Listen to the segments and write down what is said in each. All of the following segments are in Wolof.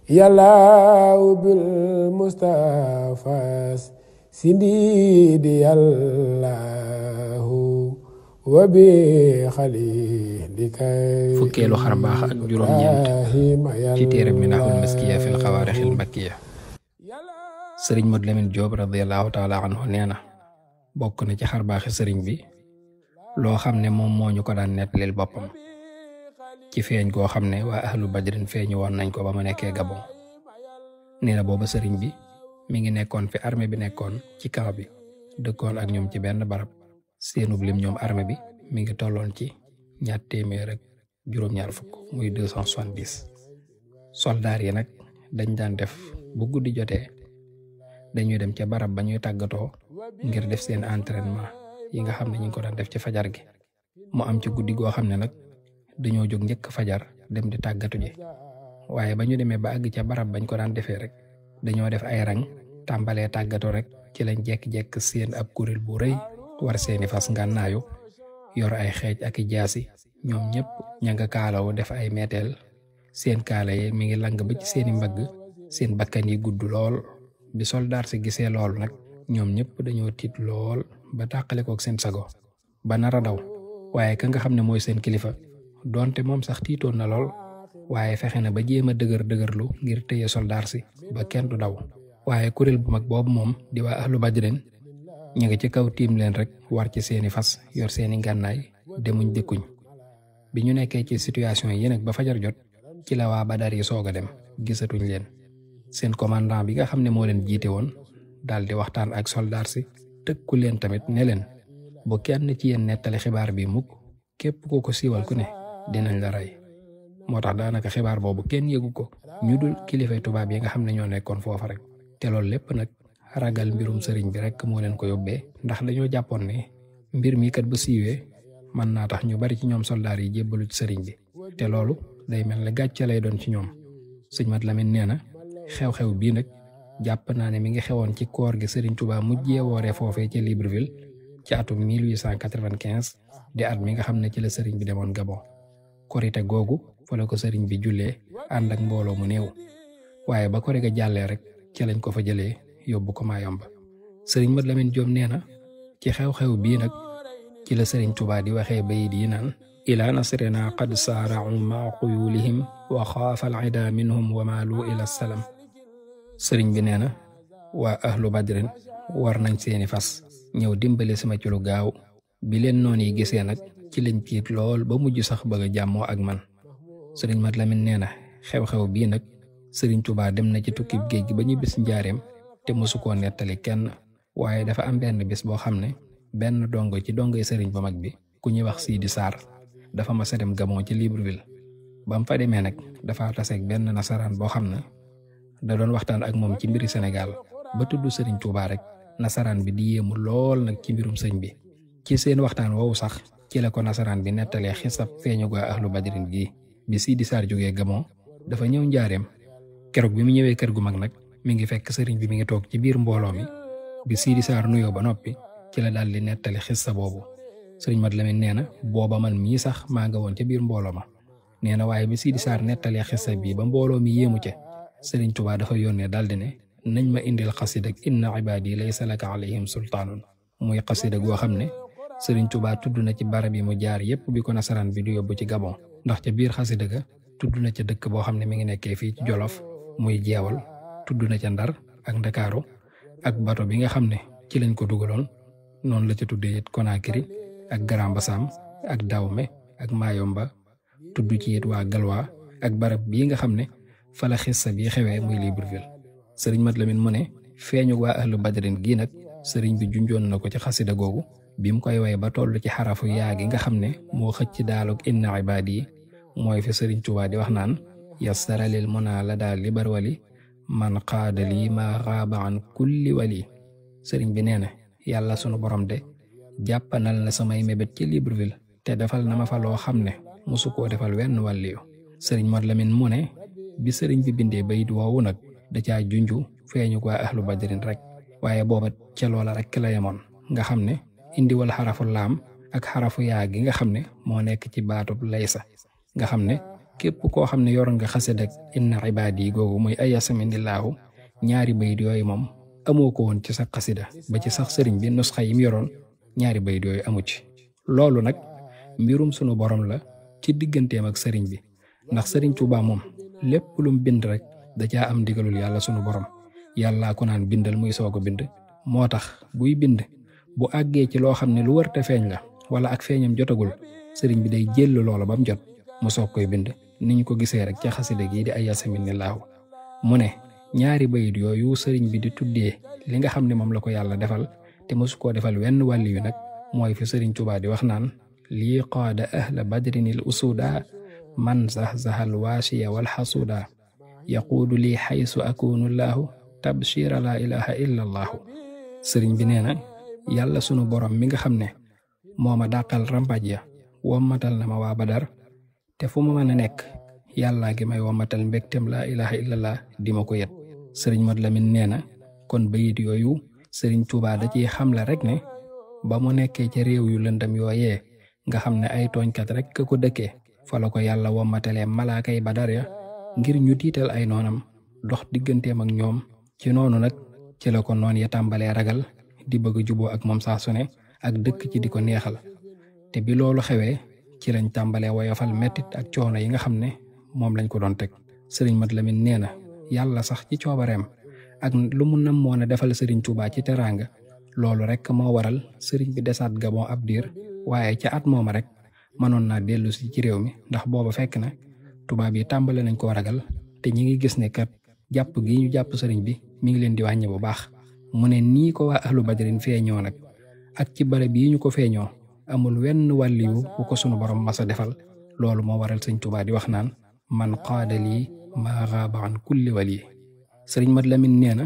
yàllaaw bil Mustafa sindidi yàllaahu wa bi xalilika fukkeelu xar baax ak juróom-ñeent ci téere Minahul Miskiya fil Xawaarixil Makkiya. sëriñ Modou Lamine Diop radiyallahu taala anhu nee na bokk na ci xar baaxi sëriñ bi loo xam ne moom moo ñu ko daan nettalil boppam ci feeñ goo xam ne waa ahlu badrin feeñu woon nañ ko ba mu nekkee Gabon. nee na booba sëriñ bi mi ngi nekkoon fi armée bi nekkoon ci camp bi dëkkoon ak ñoom ci benn barab. seenub lim ñoom armée bi mi ngi tolloon ci 200 ak juróom-ñaar fukk muy 270. soldaar yi nag dañ daan def bu guddi jotee dañuy dem ca barab ba ñuy tàggatoo ngir def seen entraînement yi nga xam ne ñu ngi ko daan def ci fajar gi. mu am ci guddi goo xam ne nag dañoo jóg njëkk fajar dem di tàggatu ji waaye ba ñu demee ba àgg ca barab bañ ko daan defee rek dañoo def ay rang tàmbalee tàggatu rek ci lañ jekk-jekk seen ab kuréel bu rëy war seeni fas ngànnaayu yor ay xeej ak i jaasi ñoom ñëpp ña nga kaalawu def ay meeteel seen kaala yi mi ngi lang ba ci seeni mbagg seen bakkan yi gudd lool. bi soldaar si gisee loolu nag ñoom ñëpp dañoo tiit lool ba tàqale kook seen sago ba nar a daw waaye ka nga xam ne mooy seen kilifa donte moom sax tiitoon na lool waaye fexe na ba jéem a dëgërlu ngir téye soldaar si ba kenn du daw. waaye kuréel bu mag boobu moom di waa ahlu badrin ñu ngi ci kaw tiim leen rek war ci seeni fas yor seeni ngànnaay demuñ dëkkuñ. bi ñu nekkee ci situation yi nag ba fajar jot ci la waa Badar yi soog a dem gisatuñ leen. seen commandant bi nga xam ne moo leen jiite woon daal di waxtaan ak soldaar si tëkku leen tamit ne leen bu kenn ci yéen nettali xibaar bi mukk képp ku ko siiwal ku ne dinañ la rey. moo tax daanaka xibaar boobu kenn yëgu ko ñu dul kilifay tubaab yi nga xam ne ñoo nekkoon foofa rek. te loolu lépp nag ragal mbirum sëriñ bi rek moo leen ko yóbbee ndax dañoo jàppoon ne mbir mi kat bu siiwee mën naa tax ñu bari ci ñoom soldaar yi jébbalu ci sëriñ bi te loolu day mel ne gàcce lay doon ci ñoom. sëñ Mat Lamin nee na xew-xew bii nag jàpp naa ne mi ngi xewoon ci koor gi Serigne Touba mujjee wooree foofee ci Libreville ci atum 1895 di at mi nga xam ne ci la Serigne bi demoon Gabon. korite googu fa la ko Serigne bi jullee ànd ak mbooloo mu néew waaye ba korite ga jàllee rek ci lañ ko fa jëlee yóbbu ko Mayomba. Serigne Mat Lamin Diop nee na ci xew-xew bii nag ci la Serigne Touba di waxee bayit yi naan ila nasrina qad saara'u ma quyulihim wa xaafa al-ida minhum wa maalu ila salam. sëriñ bi nee na waa ahlu badrin war nañ seeni fas ñëw dimbale sama ci lu gaaw bi leen noon yi gisee nag ci lañ tiit lool ba mujj sax bëgg a jàmmoo ak man. sëriñ Mat Lamin nee na xew-xew bii nag sëriñ Tuubaa dem na ci tukkib géej gi ba ñu bis njaareem te mosu koo nettali kenn waaye dafa am benn bis boo xam ne benn dongo ci dongoy sëriñ bu mag bi ku ñuy wax Sidi Sarr dafa mas a dem Gabon ci Libreville. ba mu fa demee nag dafa taseeg benn nasaraan boo xam ne da doon waxtaan ak moom ci mbiri Sénégal ba tudd Serigne Touba rek nasaraan bi di yéemu lool nag ci mbirum sëñ bi. ci seen waxtaan woowu sax ci la ko nasaraan bi nettalee xisab feeñu gaa ahlu badrin gi bi Sidi Sarr jógee Gabon dafa ñëw njaareem keroog bi mu ñëwee kër gu mag nag mi ngi fekk sëriñ bi mi ngi toog ci biir mbooloo mi bi Sidi Sarr nuyoo ba noppi ci la daal di nettali xissa boobu. Sëriñ Mat Lamin nee na booba man mii sax maa nga woon ca biir mbooloo ma. nee na waaye bi Sidi Sarr nettalee xissa bii ba mbooloo mi yéemu ca Sëriñ Tuubaa dafa yónnee daldi ne nañ ma indil xasida ak inna ibaadi laysa laka alayhim sultaanun muy xasida goo xam ne Sëriñ Tuubaa tudd na ci barab yi mu jaar yépp bi ko nasaraan bi du yóbbu ci Gabon ndax ca biir xasida ga tudd na ca dëkk boo xam ne mi ngi nekkee fii ci Jolof muy Jeewal tudd na ca Ndar ak Ndakaaru ak bato bi nga xam ne ci lañ ko dugaloon noonu la ca tuddee it Conakry ak Grand Bassam ak Dahomey ak Mayomba tudd ci it waa Galwa ak barab bii nga xam ne fa la xissa bi xewee muy Libreville. Sëriñ Mat Lamin mu ne feeñu waa ahlu badrin gii nag sëriñ bi junjoon na ko ci xasida googu bi mu koy way ba toll ci xarafu yaa gi nga xam ne moo xëcc daalug inna ibaadi yi mooy fi Sëriñ Tuubaa di wax naan yassaralil muna la daal libar wali man qaadali ma xaaba an kulli wali. sëriñ bi nee na yàlla sunu borom de jàppanal na samay mébét ci Libreville te defal na ma fa loo xam ne mosu koo defal wenn wàlliyu. Sëriñ Mat Lamin mu ne bi sëriñ bi bindee bayit woowu nag da caa junju feeñu waa ahlu badrin rek waaye booba ca loola rek la yemoon nga xam ne indiwal xarafu laam ak xarafu yaa gi nga xam ne moo nekk ci baatub laysa nga xam ne képp koo xam ne yoroon nga xasida inna ibaadi googu muy ayasaminillahu ñaari bayit yooyu moom amoo ko woon ci sa xasida ba ci sax sëriñ bi nusxa yim yoroon ñaari bayit yooyu amu ci. loolu nag mbirum sunu borom la ci digganteem ak sëriñ bi ndax sëriñ Tuubaa moom lépp lum bind rek da caa am ndigalul yàlla sunu borom yàllaa ko naan bindal muy soog a bind. moo tax buy bind bu àggee ci loo xam ne lu wërte feeñ la wala ak feeñam jotagul sëriñ bi day jël loola ba mu jot mu soog koy bind ni ñu ko gisee rek ca xasida gi di ay yasaminillahu mu ne ñaari bayit yooyu sëriñ bi di tuddee li nga xam ne moom la ko yàlla defal te mosu koo defal wenn wàlli yu nag mooy fi sëriñ Tuubaa di wax naan lii qaada ahla badrinil usuda man zahzahal waasiya wal xasuda yaquudu lii xaysu akunu llaahu tabshira laa ilaha illa allaahu. sëriñ bi nee na yàlla sunu borom mi nga xam ne moo ma dàqal rampaj ya wommatal na ma waa Badar te fu ma mën a nekk yàllaa gi may wommatal mbégtem laa ilaha illallah di ma ko yet. sëriñ Mat Lamin nee na kon bayit yooyu sëriñ Tuubaa da ciy xamle rek ne ba mu nekkee ca réew yu lëndam yooyee nga xam ne ay tooñkat rek ka ko dëkkee fa la ko yàlla wommatalee malaakay Badar ya ngir ñu tiital ay noonam dox digganteem ak ñoom. ci noonu nag ci la ko noon ya tàmbalee ragal di bëgg a juboo ak moom saa su ne ak dëkk ci di ko neexal te bi loolu xewee ci lañ tàmbalee woyofal mettit ak coono yi nga xam ne moom lañ ko doon teg. sëriñ Mat Lamin nee na yàlla sax ci coobareem ak lu mu namoon a defal sëriñ Tuubaa ci teraanga loolu rek moo waral sëriñ bi desaat Gabon ab diir waaye ca at mooma rek mënoon naa dellu si ci réew mi ndax booba fekk na tubaab yi tàmbale nañ koo ragal te ñi ngi gis ne kat jàpp gi ñu jàpp sëriñ bi mi ngi leen di wàññi bu baax. mu ne nii ko waa ahlu badrin feeñoo nag ak ci barab yi ñu ko feeñoo amul wenn wàlliyu bu ko sunu borom masa defal loolu moo waral sëñ Tuubaa di wax naan man qaada lii maa gaaba an kulli wali. sëriñ Mat Lamin nee na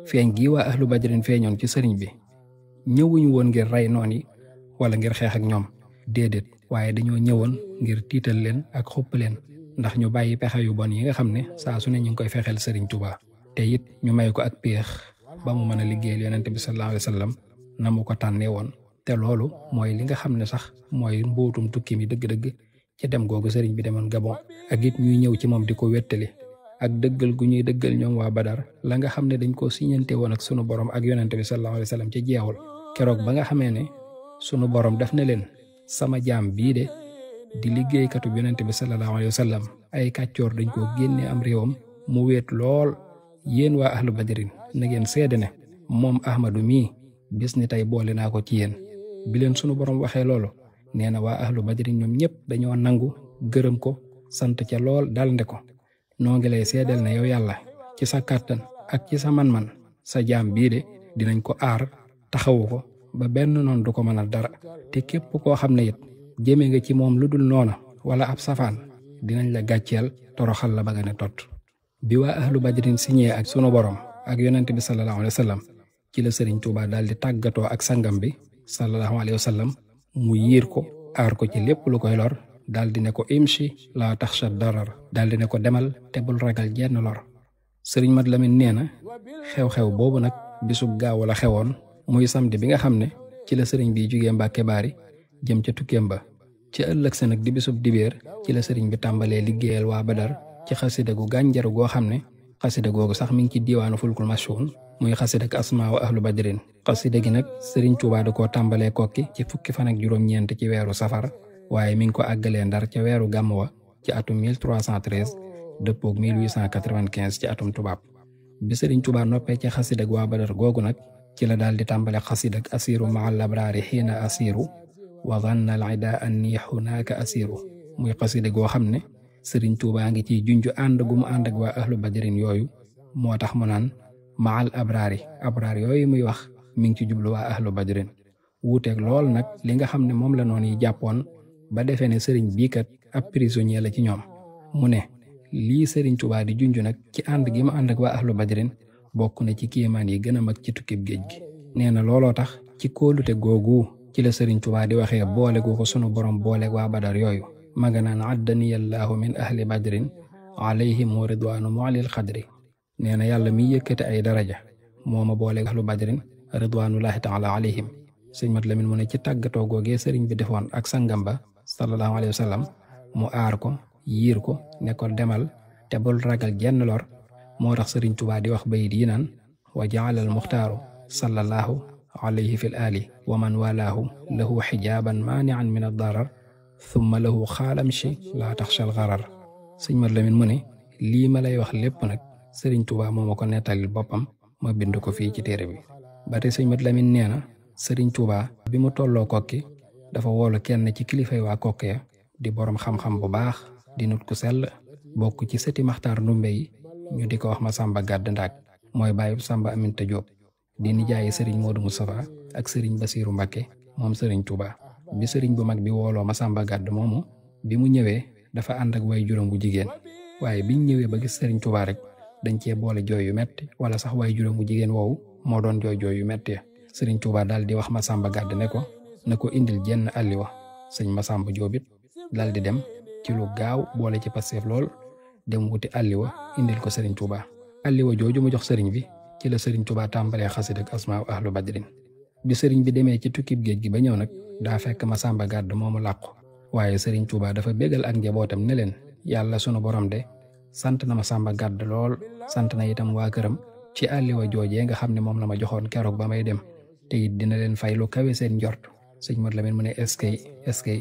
feeñ gi waa ahlu badrin feeñoon ci sëriñ bi ñëwuñu woon ngir rey noon yi wala ngir xeex ak ñoom déedéet waaye dañoo ñëwoon ngir tiital leen ak xupp leen ndax ñu bàyyi pexe yu bon yi nga xam ne saa su ne ñu ngi koy fexeel sëriñ Tuubaa te it ñu may ko ak péex ba mu mën a liggéeyal yonent bi sallallahu alayhi wa sallam na mu ko tànnee woon. te loolu mooy li nga xam ne sax mooy mbootum tukki mi dëgg-dëgg ci dem googu sëriñ bi demoon Gabon ak it ñuy ñëw ci moom di ko wettali ak dëggal gu ñuy dëggal ñoom waa Badar la nga xam ne dañ koo siñante woon ak sunu borom ak yonent bi sallallahu alayhi wa sallam ci jeexul keroog ba nga xamee ne sunu borom daf na leen sama jaam bii de di liggéeykatu yonent bi sallallahu alayhi wa sallam ay kàccoor dañ koo génne am réewam mu wéet lool yéen waa ahlu badrin na ngeen seede ne moom Ahmadu mii bis ni tey boole naa ko ci yéen. bi leen sunu borom waxee loolu nee na waa ahlu badrin ñoom ñëpp dañoo nangu gërëm ko sant ca lool dal nde ko noo ngi lay seedeel ne yow yàlla ci sa kàttan ak ci sa man-man sa jaam bii de dinañ ko aar taxawu ko ba benn noonu du ko mënal dara te képp koo xam ne it jëme nga ci moom lu dul noona wala ab safaan dinañ la gàcceel toroxal la ba nga ne tot. bi waa ahlu badrin signé ak sunu borom ak yonent bi sallallahu alayhi wa sallam ci la sëriñ Tuubaa daal di tàggatoo ak sangam bi sallallahu alayhi wa sallam mu yiir ko aar ko ci lépp lu koy lor daal di ne ko imshi laa taxsha darar daal di ne ko demal te bul ragal jenn lor. sëriñ Mat Lamin nee na xew-xew boobu nag bisub gaaw la xewoon muy samedi bi nga xam ne ci la sëriñ bi jugee Mbàkke Baari jëm ca tukkeem ba ci ëllëg sa nag di bisub dibéer ci la sëriñ bi tàmbalee liggéeyal waa Badar ci xasida gu gànjaru goo xam ne xasida googu sax mi ngi ci diiwaanu fulkul mashhun muy xasida ak asmaa wa ahlu badrin. xasida gi nag sëriñ Tuubaa da koo tàmbalee kokki ci fukki fan ak juróom-ñeent ci weeru safar waaye mi ngi ko àggalee Ndar ca weeru gàmm wa ci atum 1313 dëppoog 1895 ci atum tubaab. bi sëriñ Tuubaa noppee ci xasida ak waa Badar googu nag ci la daal di tàmbale xasida ak asiru maa labraari xiina asiru wa zanna al ida anni hunaaka asiru muy xasida goo xam ne sëriñ Tuubaa ngi ciy junj ànd gu mu ànd ak waa ahlu badrin yooyu moo tax mu naan maal abraari abraar yooyu muy wax mi ngi ci jublu waa ahlu badrin wuuteeg lool nag li nga xam ne moom la noonu yi jàppoon ba defee ne sëriñ bii kat ab prisonnier la ci ñoom. mu ne lii sëriñ Tuubaa di junj nag ci ànd gi mu ànd ak waa ahlu badrin bokk na ci kéemaan yi gën a mag ci tukkib géej gi. nee na looloo tax ci kóolute googu ci la sëriñ Tuubaa di waxee boole gu ko sunu borom booleeg waa badar yooyu ma nga naan addaniyallahu min ahli badrin alayhim wa ridwaanu mu'lil xadri. nee na yàlla miy yëkkate ay daraja moo ma booleeg ahlu badrin ridwaanullahi taala alayhim. sëñ Mat Lamin mu ne ci tàggatoo googee sëriñ bi defoon ak sangam ba sallallahu alayhi wa sallam mu aar ko yiir ko ne ko demal te bul ragal jenn lor moo tax sëriñ Tuubaa di wax bayit yi naan wa jaala al muxtaaru sallallahu alayhi fi l ali wa man walaahu lahu xijaaban maanian min addarar thumma lahu xaalamshi laa taxsha al garar sëñ Mat Lamin mu ne lii ma lay wax lépp nag sëriñ Tuubaa moo ma ko nettalil boppam ma bind ko fii ci téere bi ba tey sëñ Mat Lamin nee na sëriñ Tuubaa bi mu tolloo kokki dafa woolu kenn ci kilifay waa kokki ya di boroom xam-xam bu baax di nut ku sell bokk ci sëti Maxtaar Ndumbe yi ñu di ko wax Masamba Gàdd Ndaak mooy bàyyi Samba Aminta Jóob di nijaayi sëriñ Moodu Mustafa ak sëriñ Basiiru Mbàkke moom sëriñ Tuubaa bi sëriñ bu mag bi wooloo Masamba Gàdd moomu bi mu ñëwee dafa ànd ak way juróom bu jigéen waaye biñ ñëwee ba gis sëriñ Tuubaa rek dañ cee boole jooy yu metti wala sax way juróom bu jigéen woowu moo doon jooy yu metti sëriñ Tuubaa daal di wax Masamba Gàdd ne ko na ko indil jenn alliwa sëñ Masamba Jóob it daal di dem ci lu gaaw boole ci passeef lool dem wuti alliwa indil ko sëriñ Tuubaa alliwa jooju mu jox sëriñ bi ci la sëriñ Tuubaa tàmbalee xasida ak asmaa ahlu badrin bi sëriñ bi demee ci tukkib géej gi ba ñëw nag daa fekk Masamba Gàdd moomu làqu waaye sëriñ Tuubaa dafa bégal ak njabootam ne leen yàlla sunu borom de sant na Masamba Gàdd lool sant na itam waa këram ci alliwa joojee nga xam ne moom la ma joxoon keroog ba may dem te it dina leen fay lu kawe seen njort sëñ Mat Lamin mu ne eskay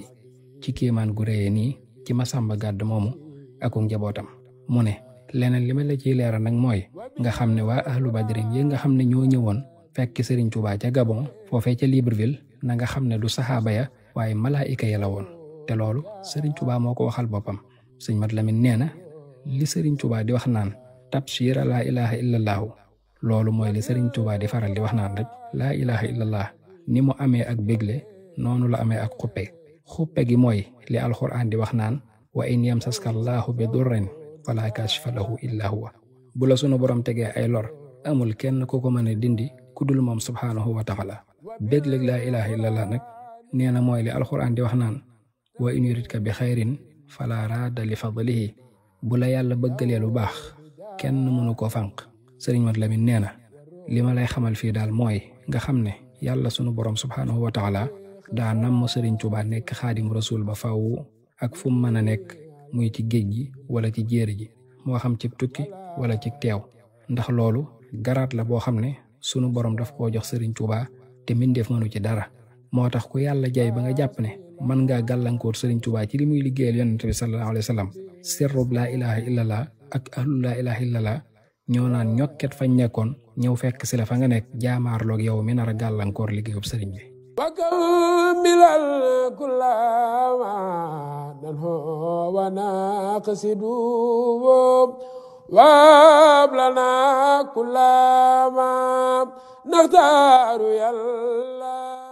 ci kéemaan gu réyee nii ci Masamba Gàdd moomu aku njabootam mu ne leneen li ma la ciy leeral nag mooy nga xam ne waa ahlu badrin yi nga xam ne ñoo ñëwoon fekk sëriñ Tuubaa ca Gabon foofee ca Libreville na nga xam ne du saxaaba ya waaye malaayika ya la woon te loolu sëriñ Tuubaa moo ko waxal boppam sëñ Mat Lamin nee na li sëriñ Tuubaa di wax naan tabshira laa ilaha illallahu loolu mooy li sëriñ Tuubaa di faral di wax naan rek laa ilaha illallah ni mu amee ak bégle noonu la amee ak xuppe gi mooy li alxuraan di wax naan wa in yamsaska allahu bi durrin fala kashifa lahu illa huwa bu la sunu borom tegee ay lor amul kenn ku ko mën a dindi ku dul moom subhaanahu wa taala bégleg laa ilaha illallah nag nee na mooy li alxuraan di wax naan wa in yuridka bi xayrin fala raada li fadlihi bu la yàlla bëggalee lu baax kenn mënu ko fànq sëriñ Mat Lamin nee na li ma lay xamal fii daal mooy nga xam ne yàlla sunu borom subhaanahu wa taala daa namm sëriñ Tuubaa nekk xaadim rasul ba faw ak fu mu mën a nekk muy ci géej gi wala ci jéeri ji moo xam ci tukki wala ci teew ndax loolu garaat la boo xam ne sunu borom daf koo jox sëriñ Tuubaa te mbindeef mënu ci dara moo tax ku yàlla jay ba nga jàpp ne mën ngaa gàllankoor sëriñ Tuubaa ci li muy liggéeyal yonent bi sallallahu alayhi wa sallam sirrub laa ilaha illallah ak ahlul laa ilaha illallah ñoo naan ñokket fañ nekkoon ñëw fekk si la fa nga nekk jaamaarloog yow mi nar a gàllankoor liggéeyub sëriñ bi وكمل كل ما ننهو ونقصد وابلنا كل ما نختار يا الله